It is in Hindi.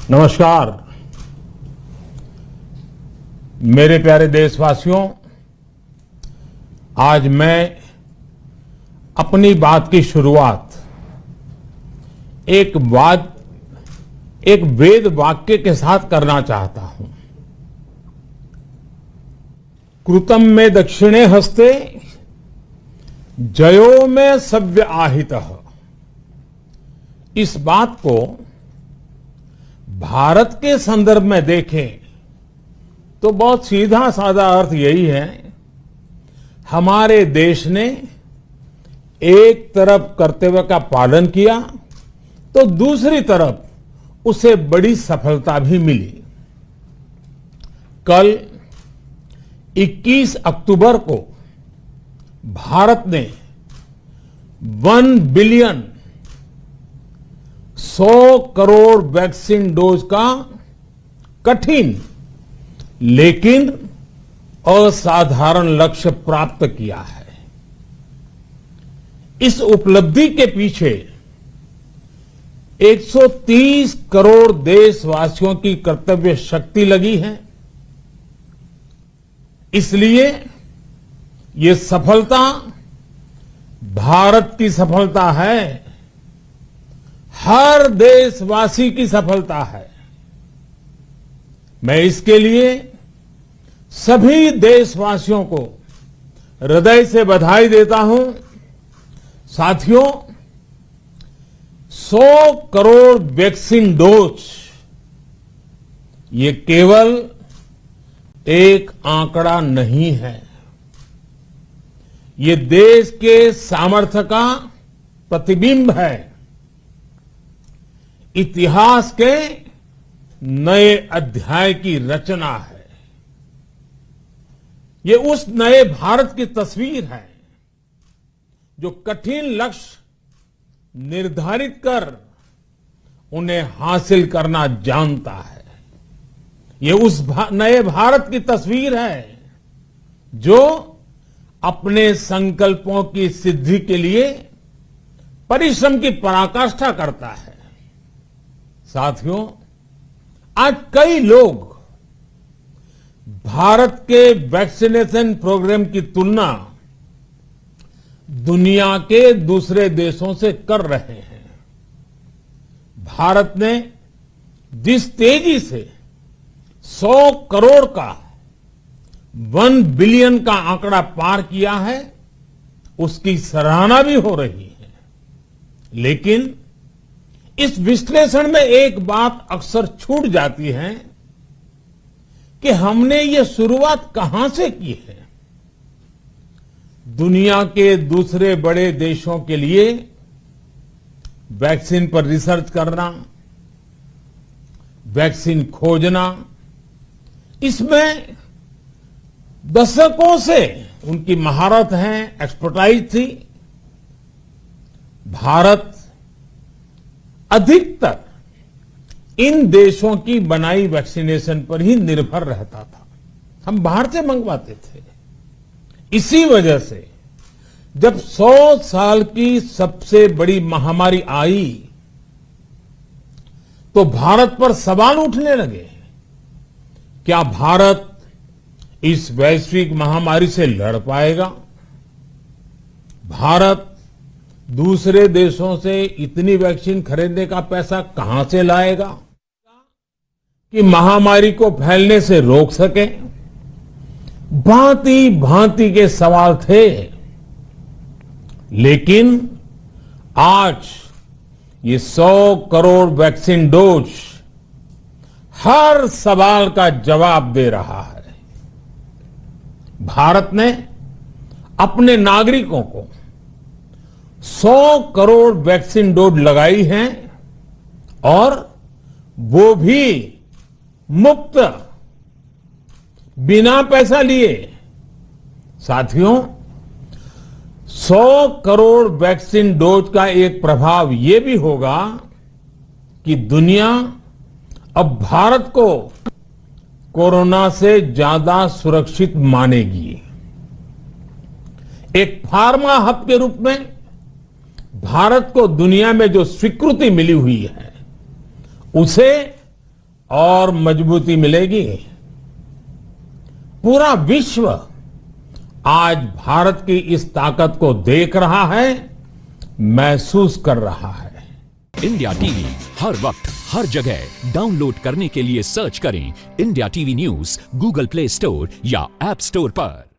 नमस्कार मेरे प्यारे देशवासियों, आज मैं अपनी बात की शुरुआत एक वेद वाक्य के साथ करना चाहता हूं। कृतं में दक्षिणे हस्ते जयो में सव्य आहितः। इस बात को भारत के संदर्भ में देखें तो बहुत सीधा साधा अर्थ यही है, हमारे देश ने एक तरफ कर्तव्य का पालन किया तो दूसरी तरफ उसे बड़ी सफलता भी मिली। कल 21 अक्टूबर को भारत ने 1 बिलियन 100 करोड़ वैक्सीन डोज का कठिन लेकिन असाधारण लक्ष्य प्राप्त किया है। इस उपलब्धि के पीछे 130 करोड़ देशवासियों की कर्तव्य शक्ति लगी है। इसलिए ये सफलता भारत की सफलता है, हर देशवासी की सफलता है। मैं इसके लिए सभी देशवासियों को हृदय से बधाई देता हूं। साथियों, 100 करोड़ वैक्सीन डोज ये केवल एक आंकड़ा नहीं है, ये देश के सामर्थ्य का प्रतिबिंब है, इतिहास के नए अध्याय की रचना है। ये उस नए भारत की तस्वीर है जो कठिन लक्ष्य निर्धारित कर उन्हें हासिल करना जानता है। ये उस नए भारत की तस्वीर है जो अपने संकल्पों की सिद्धि के लिए परिश्रम की पराकाष्ठा करता है। साथियों, आज कई लोग भारत के वैक्सीनेशन प्रोग्राम की तुलना दुनिया के दूसरे देशों से कर रहे हैं। भारत ने जिस तेजी से 100 करोड़ का 1 बिलियन का आंकड़ा पार किया है, उसकी सराहना भी हो रही है। लेकिन इस विश्लेषण में एक बात अक्सर छूट जाती है कि हमने ये शुरुआत कहां से की है। दुनिया के दूसरे बड़े देशों के लिए वैक्सीन पर रिसर्च करना, वैक्सीन खोजना, इसमें दशकों से उनकी महारत है, एक्सपर्टाइज थी। भारत अधिकतर इन देशों की बनाई वैक्सीनेशन पर ही निर्भर रहता था, हम बाहर से मंगवाते थे। इसी वजह से जब 100 साल की सबसे बड़ी महामारी आई तो भारत पर सवाल उठने लगे, क्या भारत इस वैश्विक महामारी से लड़ पाएगा? भारत दूसरे देशों से इतनी वैक्सीन खरीदने का पैसा कहां से लाएगा कि महामारी को फैलने से रोक सके? भांति भांति के सवाल थे। लेकिन आज ये 100 करोड़ वैक्सीन डोज हर सवाल का जवाब दे रहा है। भारत ने अपने नागरिकों को 100 करोड़ वैक्सीन डोज लगाई हैं और वो भी मुफ्त, बिना पैसा लिए। साथियों, 100 करोड़ वैक्सीन डोज का एक प्रभाव ये भी होगा कि दुनिया अब भारत को कोरोना से ज्यादा सुरक्षित मानेगी। एक फार्मा हब के रूप में भारत को दुनिया में जो स्वीकृति मिली हुई है, उसे और मजबूती मिलेगी। पूरा विश्व आज भारत की इस ताकत को देख रहा है, महसूस कर रहा है। इंडिया टीवी हर वक्त हर जगह डाउनलोड करने के लिए सर्च करें India TV news Google play store या ऐप स्टोर पर।